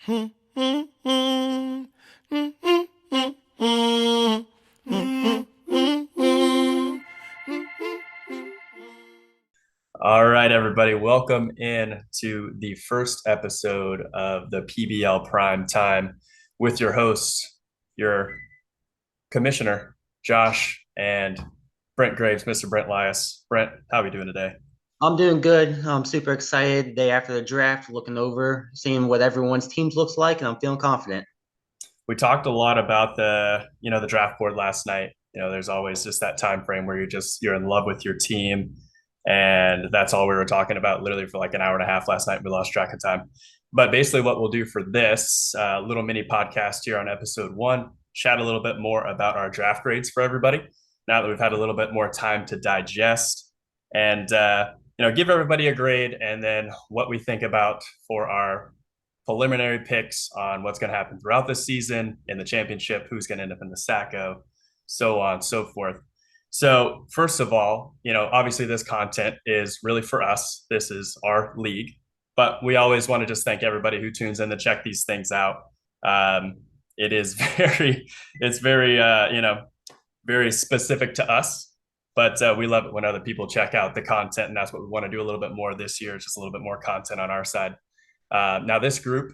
All right, everybody, welcome in to the first episode of the PBL Primetime with your hosts, your commissioner, Josh, and Brent Graves, Mr. Brent Lias. Brent, how are we doing today? I'm doing good. I'm super excited. Day after the draft, looking over, seeing what everyone's teams looks like, and I'm feeling confident. We talked a lot about the draft board last night. There's always just that time frame where you're in love with your team, and that's all we were talking about literally for like an hour and a half last night. We lost track of time. But basically, what we'll do for this little mini podcast here on episode one, chat a little bit more about our draft grades for everybody. Now that we've had a little bit more time to digest, and give everybody a grade, and then what we think about for our preliminary picks on what's going to happen throughout the season in the championship, who's going to end up in the SACO, so on and so forth. So, first of all, obviously this content is really for us. This is our league, but we always want to just thank everybody who tunes in to check these things out. It is it's very, very specific to us, but we love it when other people check out the content, and that's what we want to do a little bit more this year, just a little bit more content on our side. Now, this group,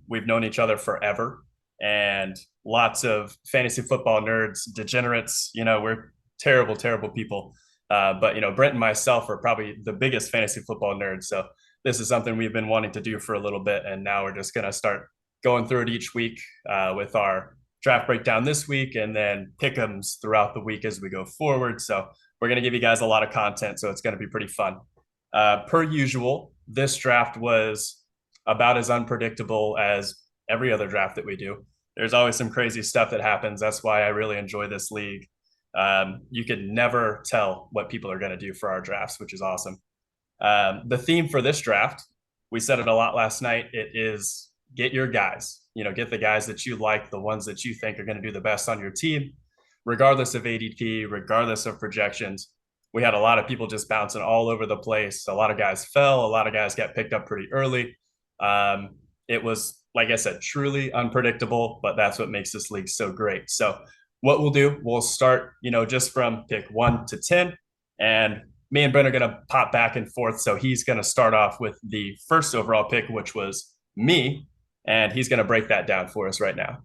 we've known each other forever, and lots of fantasy football nerds, degenerates. We're terrible, terrible people. But Brent and myself are probably the biggest fantasy football nerds. So this is something we've been wanting to do for a little bit, and now we're just going to start going through it each week with our draft breakdown this week, and then pick'ems throughout the week as we go forward. So we're going to give you guys a lot of content, so it's going to be pretty fun. Per usual, this draft was about as unpredictable as every other draft that we do. There's always some crazy stuff that happens. That's why I really enjoy this league. You can never tell what people are going to do for our drafts, which is awesome. The theme for this draft, we said it a lot last night. It is get your guys. Get the guys that you like, the ones that you think are going to do the best on your team, regardless of ADP, regardless of projections. We had a lot of people just bouncing all over the place. A lot of guys fell. A lot of guys got picked up pretty early. It was, like I said, truly unpredictable, but that's what makes this league so great. So what we'll do, we'll start, just from pick 1 to 10, and me and Brent are going to pop back and forth. So he's going to start off with the first overall pick, which was me, and he's going to break that down for us right now.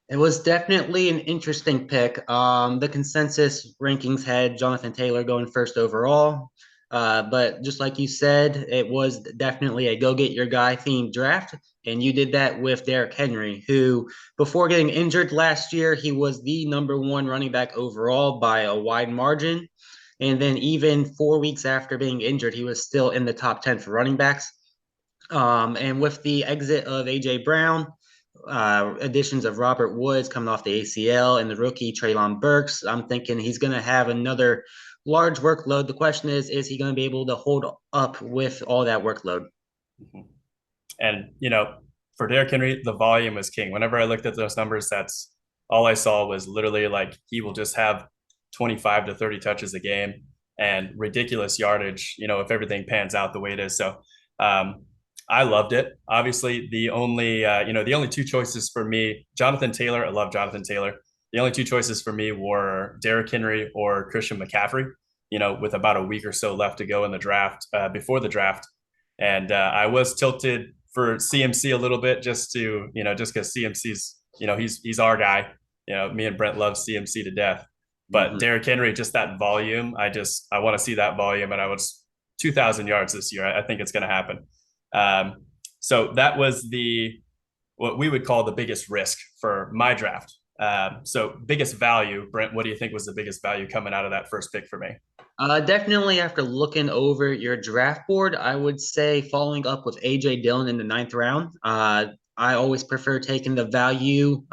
It was definitely an interesting pick. The consensus rankings had Jonathan Taylor going first overall. But just like you said, it was definitely a go get your guy themed draft. And you did that with Derrick Henry, who, before getting injured last year, he was the number one running back overall by a wide margin. And then even 4 weeks after being injured, he was still in the top 10 for running backs. And with the exit of A.J. Brown, additions of Robert Woods coming off the ACL and the rookie Treylon Burks, I'm thinking he's going to have another large workload. The question is he going to be able to hold up with all that workload? And, for Derrick Henry, the volume is king. Whenever I looked at those numbers, that's all I saw was literally like he will just have 25 to 30 touches a game and ridiculous yardage, if everything pans out the way it is. So I loved it. Obviously, the only two choices for me, Jonathan Taylor, I love Jonathan Taylor. The only two choices for me were Derrick Henry or Christian McCaffrey, with about a week or so left to go in the draft, before the draft. And I was tilted for CMC a little bit just because CMC's, he's our guy. Me and Brent love CMC to death. But Derrick Henry, just that volume, I want to see that volume. And I was 2,000 yards this year. I think it's going to happen. So that was what we would call the biggest risk for my draft. So biggest value, Brent, what do you think was the biggest value coming out of that first pick for me? Definitely after looking over your draft board, I would say following up with AJ Dillon in the ninth round. I always prefer taking the value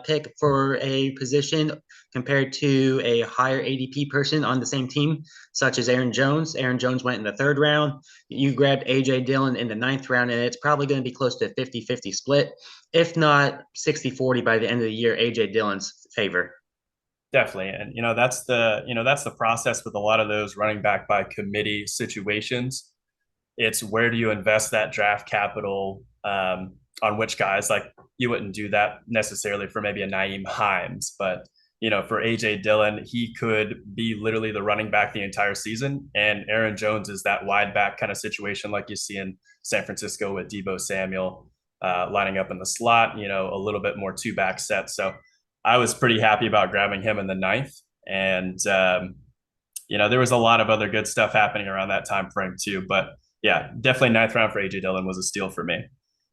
pick for a position compared to a higher ADP person on the same team, such as Aaron Jones. Aaron Jones went in the third round. You grabbed AJ Dillon in the ninth round, and it's probably going to be close to a 50-50 split, if not 60-40 by the end of the year, AJ Dillon's favor. Definitely. And that's the process with a lot of those running back by committee situations. It's where do you invest that draft capital on which guys? Like you wouldn't do that necessarily for maybe a Naeem Himes, but for AJ Dillon, he could be literally the running back the entire season, and Aaron Jones is that wide back kind of situation like you see in San Francisco with Debo Samuel lining up in the slot. A little bit more two back set. So I was pretty happy about grabbing him in the ninth, and there was a lot of other good stuff happening around that time frame too. But yeah, definitely ninth round for AJ Dillon was a steal for me.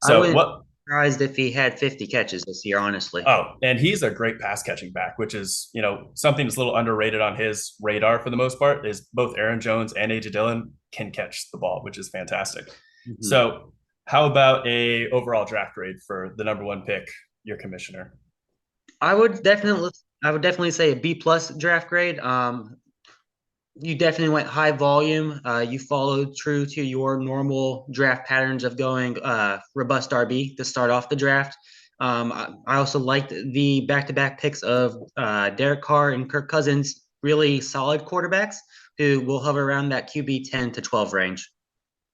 I So wouldn't what? be surprised if he had 50 catches this year, honestly. Oh, and he's a great pass catching back, which is something that's a little underrated on his radar for the most part. Is both Aaron Jones and AJ Dillon can catch the ball, which is fantastic. Mhm. So how about a overall draft grade for the number one pick, your commissioner? I would definitely, I would definitely say a B plus draft grade. You definitely went high volume. You followed true to your normal draft patterns of going robust RB to start off the draft. I also liked the back-to-back picks of Derek Carr and Kirk Cousins, really solid quarterbacks who will hover around that QB 10 to 12 range.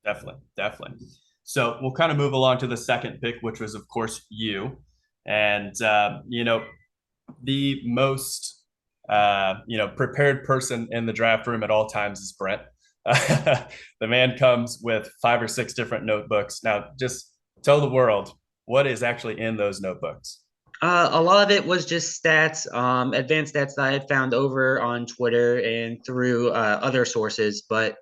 Definitely, definitely. So we'll kind of move along to the second pick, which was, of course, you. And, the most, prepared person in the draft room at all times is Brent. The man comes with 5 or 6 different notebooks. Now, just tell the world what is actually in those notebooks. A lot of it was just stats, advanced stats that I had found over on Twitter and through other sources, but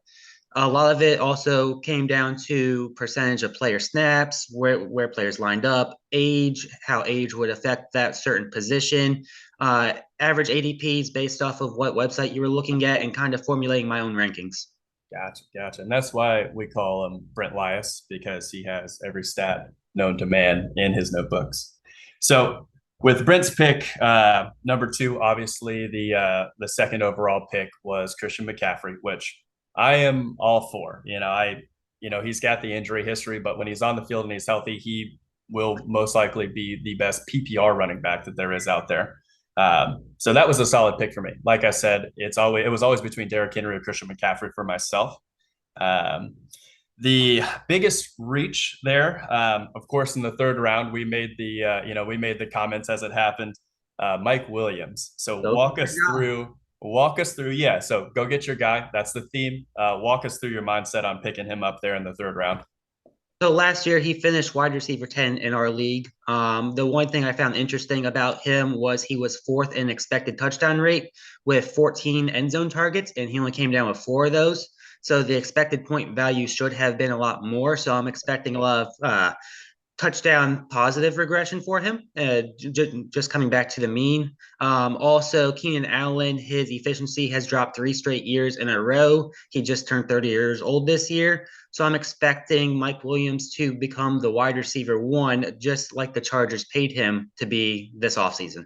a lot of it also came down to percentage of player snaps, where players lined up, age, how age would affect that certain position, average ADPs based off of what website you were looking at, and kind of formulating my own rankings. Gotcha, gotcha. And that's why we call him Brent Lias, because he has every stat known to man in his notebooks. So with Brent's pick, number two, obviously the second overall pick was Christian McCaffrey, which I am all for. He's got the injury history, but when he's on the field and he's healthy, he will most likely be the best PPR running back that there is out there. So that was a solid pick for me. Like I said, it was always between Derrick Henry or Christian McCaffrey for myself. Um, the biggest reach there, of course, in the third round, we made the comments as it happened. Mike Williams. So So walk us through. Yeah. So go get your guy. That's the theme. Walk us through your mindset on picking him up there in the third round. So last year he finished wide receiver 10 in our league. The one thing I found interesting about him was he was fourth in expected touchdown rate with 14 end zone targets, and he only came down with 4 of those. So the expected point value should have been a lot more. So I'm expecting a lot of touchdown positive regression for him, just coming back to the mean. Also, Keenan Allen, his efficiency has dropped 3 straight years in a row. He just turned 30 years old this year. So I'm expecting Mike Williams to become the wide receiver one, just like the Chargers paid him to be this offseason.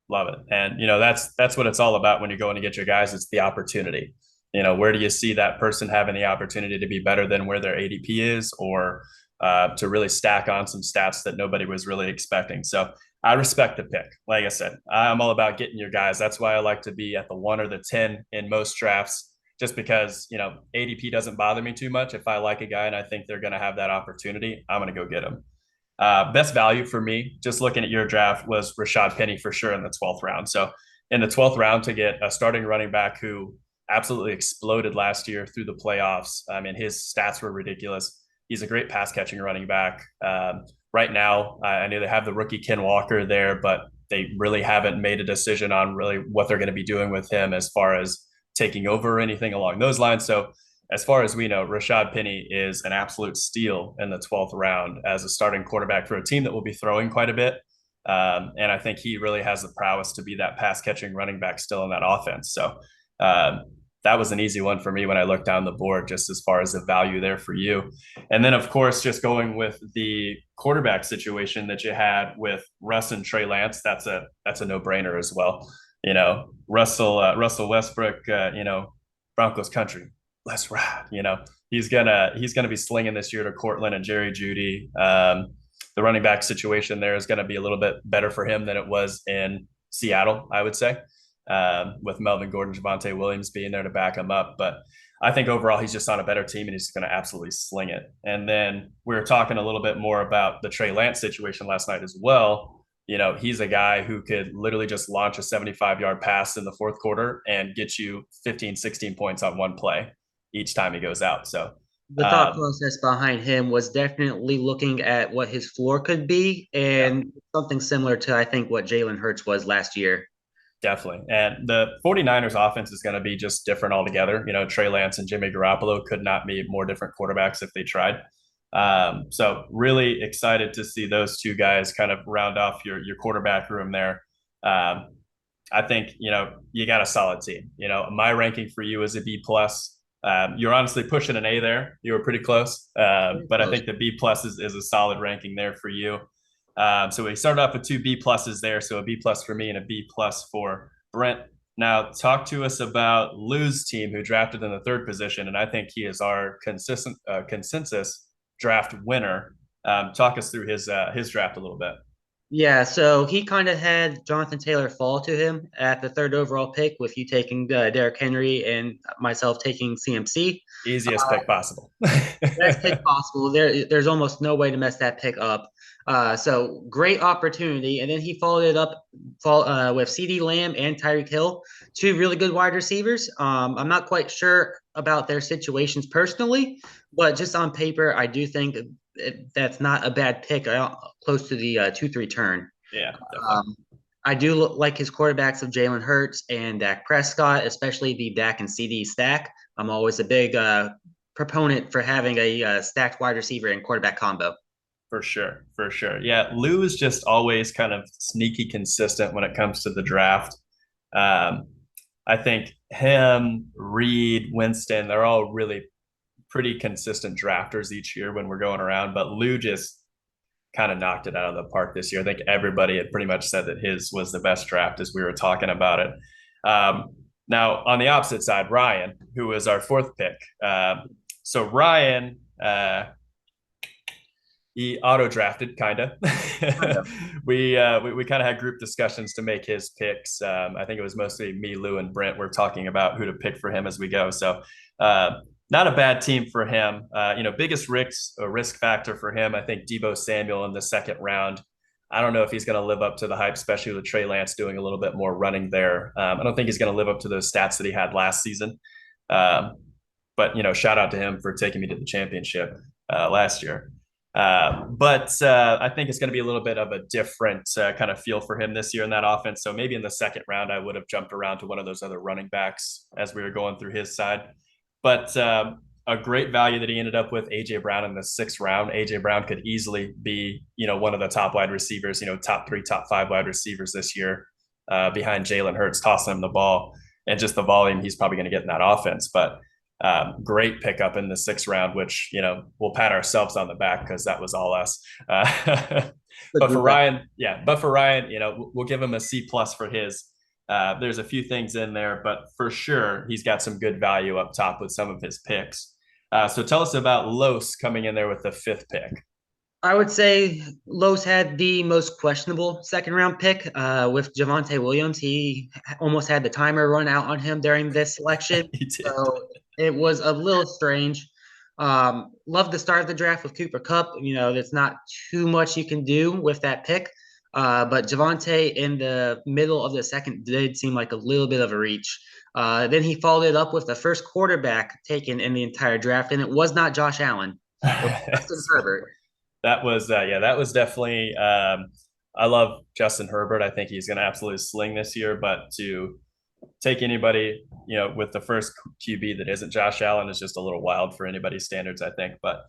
Love it. And that's what it's all about when you're going to get your guys. It's the opportunity. Where do you see that person having the opportunity to be better than where their ADP is, or to really stack on some stats that nobody was really expecting. So I respect the pick. Like I said, I'm all about getting your guys. That's why I like to be at the 1 or the 10 in most drafts, just because ADP doesn't bother me too much. If I like a guy and I think they're going to have that opportunity, I'm going to go get them. Best value for me, just looking at your draft, was Rashad Penny for sure in the 12th round. So in the 12th round, to get a starting running back who absolutely exploded last year through the playoffs. I mean, his stats were ridiculous. He's a great pass catching running back. Right now, I know they have the rookie Ken Walker there, but they really haven't made a decision on really what they're going to be doing with him as far as taking over or anything along those lines. So as far as we know, Rashad Penny is an absolute steal in the 12th round as a starting quarterback for a team that will be throwing quite a bit. And I think he really has the prowess to be that pass catching running back still in that offense. So um, that was an easy one for me when I looked down the board, just as far as the value there for you. And then, of course, just going with the quarterback situation that you had with Russ and Trey Lance, that's a no brainer as well. Russell Westbrook, Broncos country, let's ride. He's gonna be slinging this year to Cortland and Jerry Judy. The running back situation there is going to be a little bit better for him than it was in Seattle, I would say, with Melvin Gordon, Javante Williams being there to back him up. But I think overall he's just on a better team and he's going to absolutely sling it. And then we were talking a little bit more about the Trey Lance situation last night as well. He's a guy who could literally just launch a 75-yard pass in the fourth quarter and get you 15, 16 points on one play each time he goes out. So, The thought um, process behind him was definitely looking at what his floor could be yeah, and something similar to, I think, what Jalen Hurts was last year. definitely. And the 49ers offense is going to be just different altogether. Trey Lance and Jimmy Garoppolo could not be more different quarterbacks if they tried. So really excited to see those two guys kind of round off your quarterback room there. Um, I think you got a solid team. My ranking for you is a B plus. You're honestly pushing an A there. You were pretty close, Very but I close. think the B plus is a solid ranking there for you. So we started off with two B pluses there. So a B plus for me and a B plus for Brent. Now talk to us about Lou's team, who drafted in the third position, and I think he is our consistent consensus draft winner. Talk us through his draft a little bit. Yeah, so he kind of had Jonathan Taylor fall to him at the third overall pick, with you taking Derrick Henry and myself taking CMC. Easiest pick possible. Best pick possible. There's almost no way to mess that pick up. So great opportunity, and then he followed it up with CD Lamb and Tyreek Hill, two really good wide receivers. I'm not quite sure about their situations personally, but just on paper, I do think that's not a bad pick. Close to the 2-3 turn. Yeah, definitely. Um, I do like his quarterbacks of Jalen Hurts and Dak Prescott, especially the Dak and CD stack. I'm always a big proponent for having a stacked wide receiver and quarterback combo. For sure. For sure. Yeah. Lou is just always kind of sneaky consistent when it comes to the draft. Um, I think him, Reed, Winston, they're all really pretty consistent drafters each year when we're going around. But Lou just kind of knocked it out of the park this year. I think everybody had pretty much said that his was the best draft as we were talking about it. Now, on the opposite side, Ryan, who was our fourth pick. So Ryan, he auto drafted kind of. Kind of. we kind of had group discussions to make his picks. I think it was mostly me, Lou, and Brent were talking about who to pick for him as we go. So not a bad team for him. Biggest risk factor for him, I think Debo Samuel in the second round. I don't know if he's going to live up to the hype, especially with Trey Lance doing a little bit more running there. I don't think he's going to live up to those stats that he had last season. Um, but shout out to him for taking me to the championship last year. But I think it's going to be a little bit of a different kind of feel for him this year in that offense. So maybe in the second round, I would have jumped around to one of those other running backs as we were going through his side. But a great value that he ended up with AJ Brown in the sixth round. AJ Brown could easily be, one of the top wide receivers, top three, top five wide receivers this year behind Jalen Hurts, tossing him the ball and just the volume he's probably going to get in that offense. But great pickup in the sixth round, which we'll pat ourselves on the back because that was all us. Good But for group. Ryan, yeah, but for Ryan, we'll give him a C plus for his. There's a few things in there, but for sure he's got some good value up top with some of his picks. So tell us about Los coming in there with the fifth pick. I would say Los had the most questionable second round pick with Javonte Williams. He almost had the timer run out on him during this selection. He did. So it was a little strange. Love the start of the draft with Cooper Cup. There's not too much you can do with that pick. But Javonte in the middle of the second did seem like a little bit of a reach. Then he followed it up with the first quarterback taken in the entire draft, and it was not Josh Allen. It was Justin So Herbert. that was definitely. I love Justin Herbert. I think he's going to absolutely sling this year. But to take anybody, with the first QB that isn't Josh Allen is just a little wild for anybody's standards, I think. But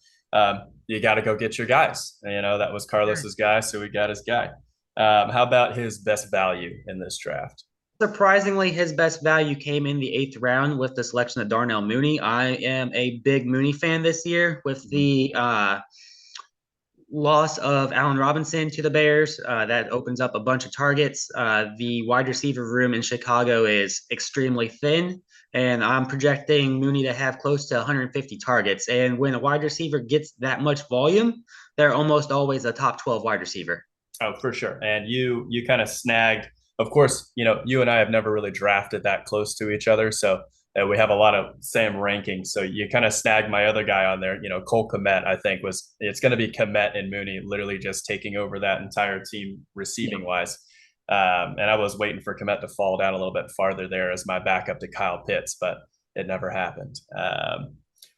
you got to go get your guys. That was Carlos's guy, so we got his guy. How about his best value in this draft? Surprisingly, his best value came in the eighth round with the selection of Darnell Mooney. I am a big Mooney fan this year with the loss of Allen Robinson to the Bears. That opens up a bunch of targets. The wide receiver room in Chicago is extremely thin, and I'm projecting Mooney to have close to 150 targets. And when a wide receiver gets that much volume, they're almost always a top 12 wide receiver. Oh, for sure. And you kind of snagged. Of course, you and I have never really drafted that close to each other, so we have a lot of same rankings. So you kind of snagged my other guy on there. Cole Kmet, I think it's going to be Kmet and Mooney literally just taking over that entire team receiving wise. And I was waiting for Kmet to fall down a little bit farther there as my backup to Kyle Pitts, but it never happened.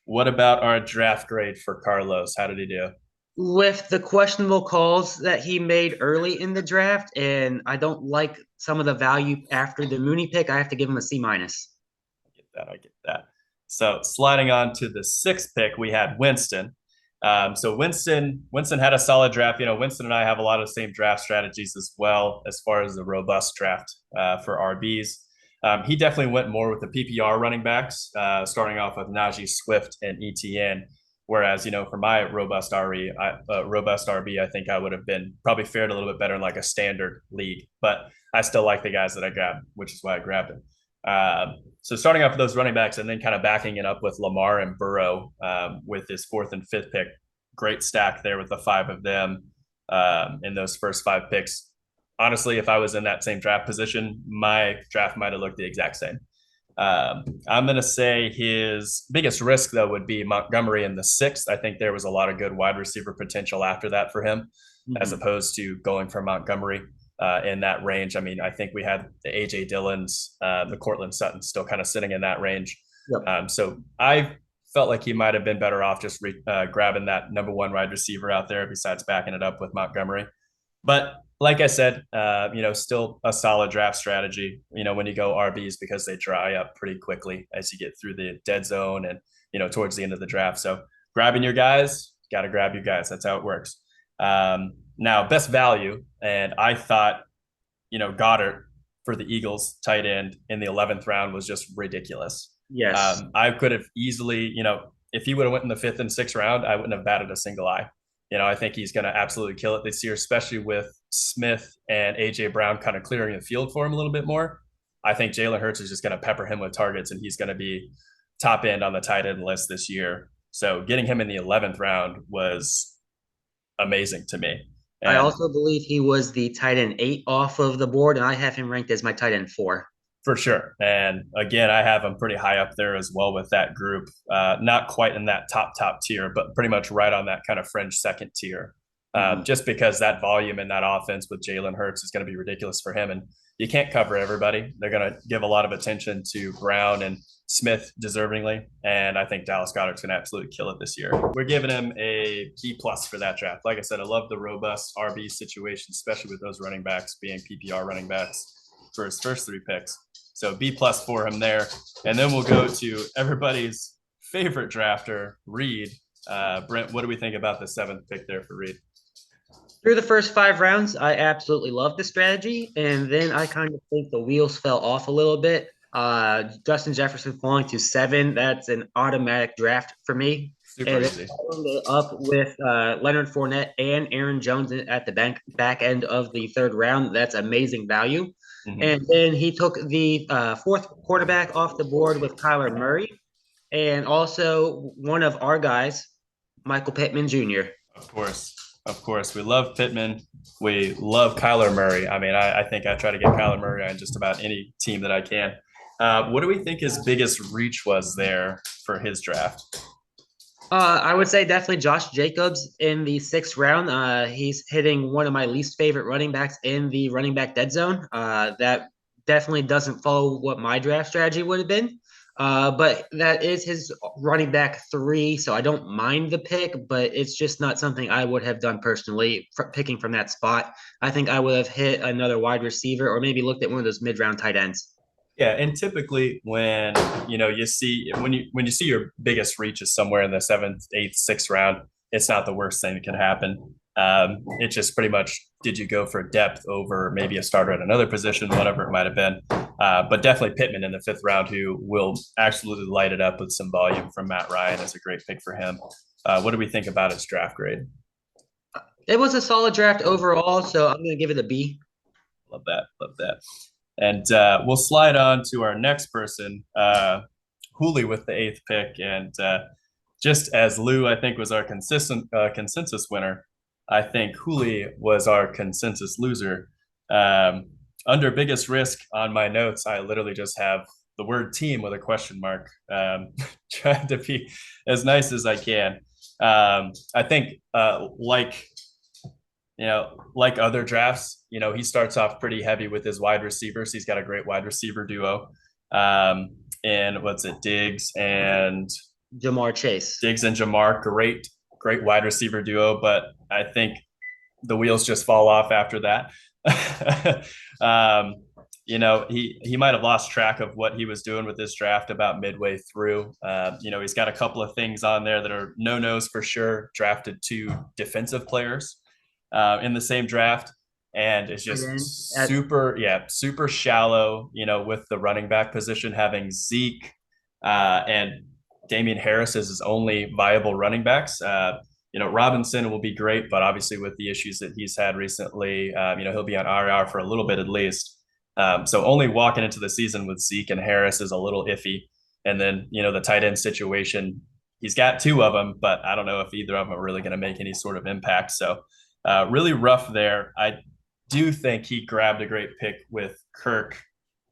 What about our draft grade for Carlos? How did he do? With the questionable calls that he made early in the draft, and I don't like some of the value after the Mooney pick, I have to give him a C minus. I get that. So sliding on to the sixth pick, we had Winston. So Winston had a solid draft. Winston and I have a lot of the same draft strategies as well as far as the robust draft for RBs. He definitely went more with the PPR running backs, starting off with Najee Swift and ETN. Whereas, for my robust RB, I think I would have been probably fared a little bit better in like a standard league. But I still like the guys that I grabbed, which is why I grabbed him. So starting off with those running backs and then kind of backing it up with Lamar and Burrow with his fourth and fifth pick. Great stack there with the five of them in those first five picks. Honestly, if I was in that same draft position, my draft might have looked the exact same. I'm going to say his biggest risk, though, would be Montgomery in the sixth. I think there was a lot of good wide receiver potential after that for him, as Mm-hmm. opposed to going for Montgomery in that range. I mean, I think we had the AJ Dillons, the Cortland Sutton still kind of sitting in that range. Yep. So I felt like he might have been better off just grabbing that number one wide receiver out there besides backing it up with Montgomery. But like I said, still a solid draft strategy, when you go RBs because they dry up pretty quickly as you get through the dead zone and, towards the end of the draft. So grabbing your guys, got to grab your guys. That's how it works. Now, best value. And I thought, Goddard for the Eagles tight end in the 11th round was just ridiculous. Yes. I could have easily, if he would have went in the fifth and sixth round, I wouldn't have batted a single eye. I think he's going to absolutely kill it this year, especially with Smith and AJ Brown kind of clearing the field for him a little bit more. I think Jalen Hurts is just going to pepper him with targets, and he's going to be top end on the tight end list this year. So getting him in the 11th round was amazing to me. I And also believe he was the tight end 8 off of the board, and I have him ranked as my tight end 4. for sure. And again, I have him pretty high up there as well with that group. Not quite in that top tier, but pretty much right on that kind of fringe second tier. Mm-hmm. Just because that volume in that offense with Jalen Hurts is going to be ridiculous for him. And you can't cover everybody. They're going to give a lot of attention to Brown and Smith deservingly. And I think Dallas Goedert's going to absolutely kill it this year. We're giving him a B plus for that draft. Like I said, I love the robust RB situation, especially with those running backs being PPR running backs for his first three picks. So B plus for him there. And then we'll go to everybody's favorite drafter, Reed. Brent, what do we think about the seventh pick there for Reed? Through the first 5 rounds, I absolutely loved the strategy, and then I kind of think the wheels fell off a little bit. Justin Jefferson falling to 7, that's an automatic draft for me. Super And then easy. following it up with Leonard Fournette and Aaron Jones at the back end of the third round, that's amazing value. And Mm-hmm. then he took the fourth quarterback off the board with Kyler Murray, and also one of our guys, Michael Pittman Jr. Of course. Of course. We love Pittman. We love Kyler Murray. I mean, I think I try to get Kyler Murray on just about any team that I can. What do we think his biggest reach was there for his draft? I would say definitely Josh Jacobs in the 6th round. He's hitting one of my least favorite running backs in the running back dead zone. That definitely doesn't follow what my draft strategy would have been. But that is his running back 3, so I don't mind the pick, but it's just not something I would have done personally picking from that spot. I think I would have hit another wide receiver or maybe looked at one of those mid-round tight ends. Yeah, and typically when you see when you see your biggest reach is somewhere in the seventh, eighth, sixth round, it's not the worst thing that can happen. It's just pretty much did you go for depth over maybe a starter at another position, whatever it might have been. But definitely Pittman in the fifth round, who will absolutely light it up with some volume from Matt Ryan, is a great pick for him. What do we think about his draft grade? It was a solid draft overall, so I'm going to give it a B. Love that. Love that. And we'll slide on to our next person, Hooley with the eighth pick. And just as Lou, I think, was our consensus winner, I think Hooley was our consensus loser. Under biggest risk on my notes, I literally just have the word team with a question mark. Trying to be as nice as I can. I think like other drafts, he starts off pretty heavy with his wide receivers. He's got a great wide receiver duo. Um, and what's it, Jamar Chase. Diggs and Jamar, great wide receiver duo. But I think the wheels just fall off after that. He might have lost track of what he was doing with this draft about midway through. He's got a couple of things on there that are no nos for sure. Drafted two defensive players in the same draft, and it's And just then at super shallow. With the running back position having Zeke and Damian Harris as his only viable running backs. Robinson will be great, but obviously with the issues that he's had recently, he'll be on IR for a little bit at least. So only walking into the season with Zeke and Harris is a little iffy. And then, the tight end situation, he's got two of them, but I don't know if either of them are really going to make any sort of impact. So really rough there. I do think he grabbed a great pick with Kirk.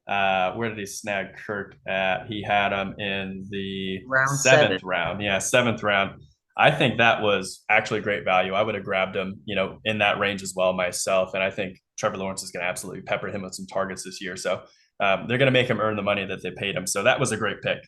Where did he snag Kirk at? He had him in the round seven. seventh round. Yeah, seventh round. I think that was actually great value. I would have grabbed him, in that range as well myself. And I think Trevor Lawrence is going to absolutely pepper him with some targets this year. So they're going to make him earn the money that they paid him. So that was a great pick.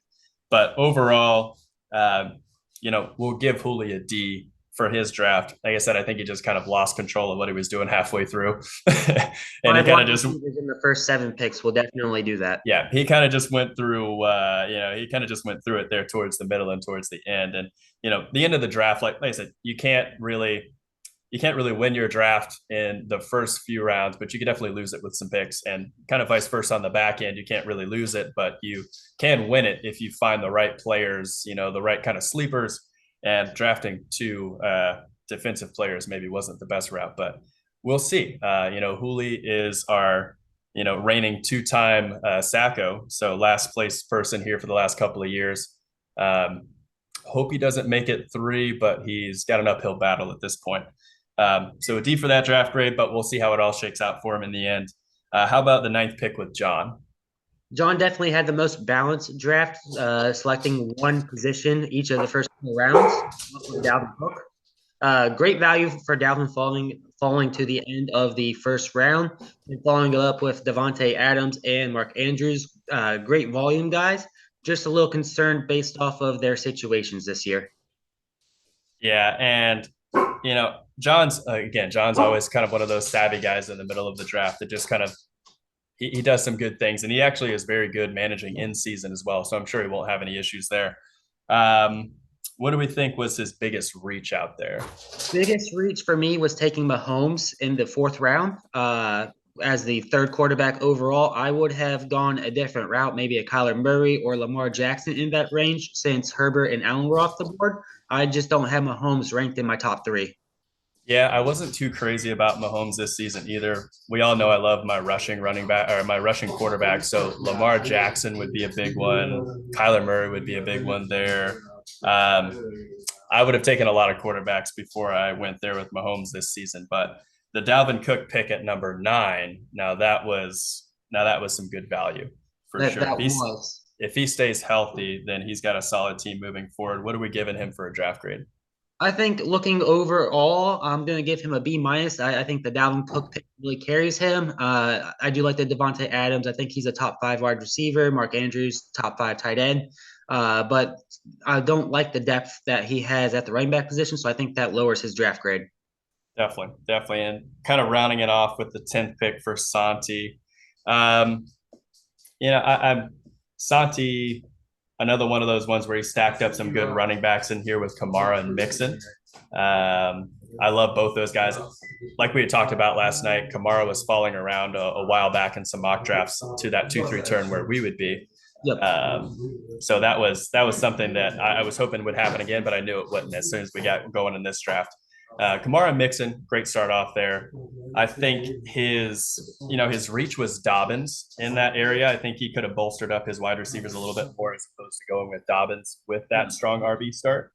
But overall, we'll give Hooley a D for his draft. Like I said, I think he just kind of lost control of what he was doing halfway through. And he Five kind wide of just receivers in the first seven picks will definitely do that. yeah, he kind of just went through, he kind of just went through it there towards the middle and towards the end. And, the end of the draft, like I said, you can't really win your draft in the first few rounds, but you could definitely lose it with some picks and kind of vice versa on the back end. You can't really lose it, but you can win it if you find the right players, the right kind of sleepers, and drafting two defensive players maybe wasn't the best route, but we'll see. Hooley is our reigning two-time Sacco, so last place person here for the last couple of years. Hope he doesn't make it three, but he's got an uphill battle at this point. So a D for that draft grade, but we'll see how it all shakes out for him in the end. How about the ninth pick with John? John definitely had the most balanced draft, selecting one position each of the first four rounds with Dalvin Cook. Great value for Dalvin falling to the end of the first round and following it up with Devontae Adams and Mark Andrews. Great volume guys. Just a little concerned based off of their situations this year. Yeah, and John's always kind of one of those savvy guys in the middle of the draft that just kind of he does some good things, and he actually is very good managing in season as well. So I'm sure he won't have any issues there. What do we think was his biggest reach out there? Biggest reach for me was taking Mahomes in the fourth round. As the third quarterback overall, I would have gone a different route, maybe a Kyler Murray or Lamar Jackson in that range, since Herbert and Allen were off the board. I just don't have Mahomes ranked in my top three. Yeah, I wasn't too crazy about Mahomes this season either. We all know I love my rushing running back or my rushing quarterback. So Lamar Jackson would be a big one. Kyler Murray would be a big one there. I would have taken a lot of quarterbacks before I went there with Mahomes this season, but the Dalvin Cook pick at number 9, now that was some good value for That sure. that was. If he stays healthy, then he's got a solid team moving forward. What are we giving him for a draft grade? I think looking overall, I'm going to give him a B minus. I think the Dalvin Cook pick really carries him. I do like the Devontae Adams. I think he's a top 5 wide receiver. Mark Andrews, top 5 tight end. But I don't like the depth that he has at the running back position, so I think that lowers his draft grade. Definitely. And kind of rounding it off with the 10th pick for Santi. Um, I'm Santi, another one of those ones where he stacked up some good running backs in here with Kamara and Mixon. I love both those guys. Like we had talked about last night, Kamara was falling around a while back in some mock drafts to that 2-3 turn where we would be. Yep. So that was something that I was hoping would happen again, but I knew it wouldn't as soon as we got going in this draft. Kamara Mixon, great start off there. I think his reach was Dobbins in that area. I think he could have bolstered up his wide receivers a little bit more as opposed to going with Dobbins with that strong RB start.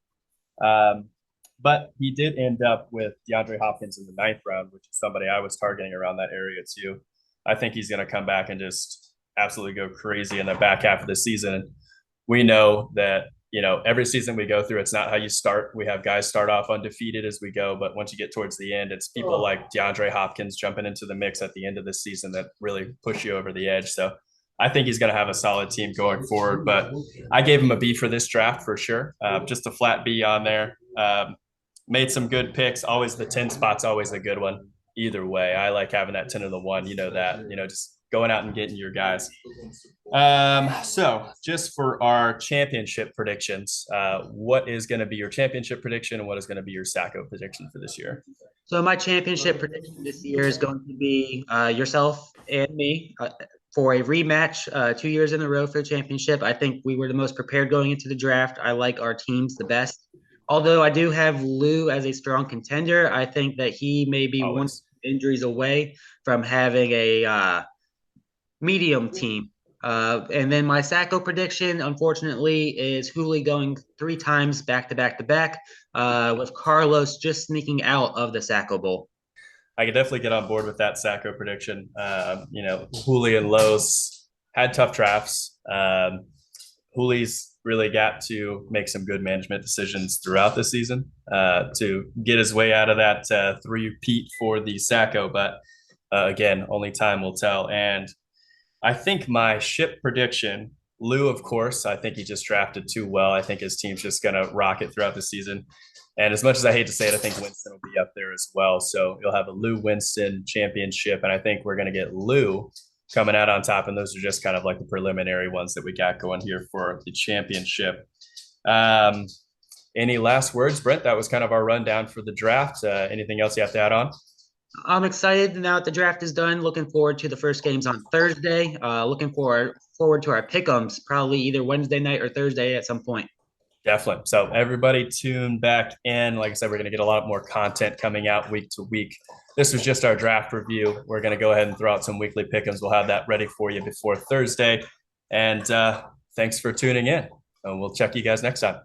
But he did end up with DeAndre Hopkins in the 9th round, which is somebody I was targeting around that area too. I think he's going to come back and just absolutely go crazy in the back half of the season. We know that, every season we go through, it's not how you start. We have guys start off undefeated as we go, but once you get towards the end, it's people like DeAndre Hopkins jumping into the mix at the end of the season that really push you over the edge. So I think he's going to have a solid team going forward, but I gave him a B for this draft for sure. Just a flat B on there. Made some good picks. Always the 10 spot's always a good one. Either way, I like having that 10 of the one, that, just going out and getting your guys. So just for our championship predictions, what is going to be your championship prediction and what is going to be your Sacco prediction for this year? So my championship prediction this year is going to be yourself and me for a rematch 2 years in a row for the championship. I think we were the most prepared going into the draft. I like our teams the best. Although I do have Lou as a strong contender, I think that he may be one Always. injuries away from having a medium team. And then my Sacco prediction, unfortunately, is Hooley going 3 times back to back to back, with Carlos just sneaking out of the Sacco Bowl. I could definitely get on board with that Sacco prediction. Hooley and Los had tough drafts. Hooley's really got to make some good management decisions throughout the season to get his way out of that three-peat for the Sacco. But again, only time will tell. And I think my ship prediction, Lou, of course, I think he just drafted too well. I think his team's just going to rock it throughout the season. And as much as I hate to say it, I think Winston will be up there as well. So you'll have a Lou Winston championship. And I think we're going to get Lou coming out on top. And those are just kind of like the preliminary ones that we got going here for the championship. Any last words, Brent? That was kind of our rundown for the draft. Anything else you have to add on? I'm excited now that the draft is done. Looking forward to the first games on Thursday. Looking forward to our pick'ems, probably either Wednesday night or Thursday at some point. Definitely. So everybody tune back in. Like I said, we're going to get a lot more content coming out week to week. This was just our draft review. We're going to go ahead and throw out some weekly pick'ems. We'll have that ready for you before Thursday. And thanks for tuning in. And we'll check you guys next time.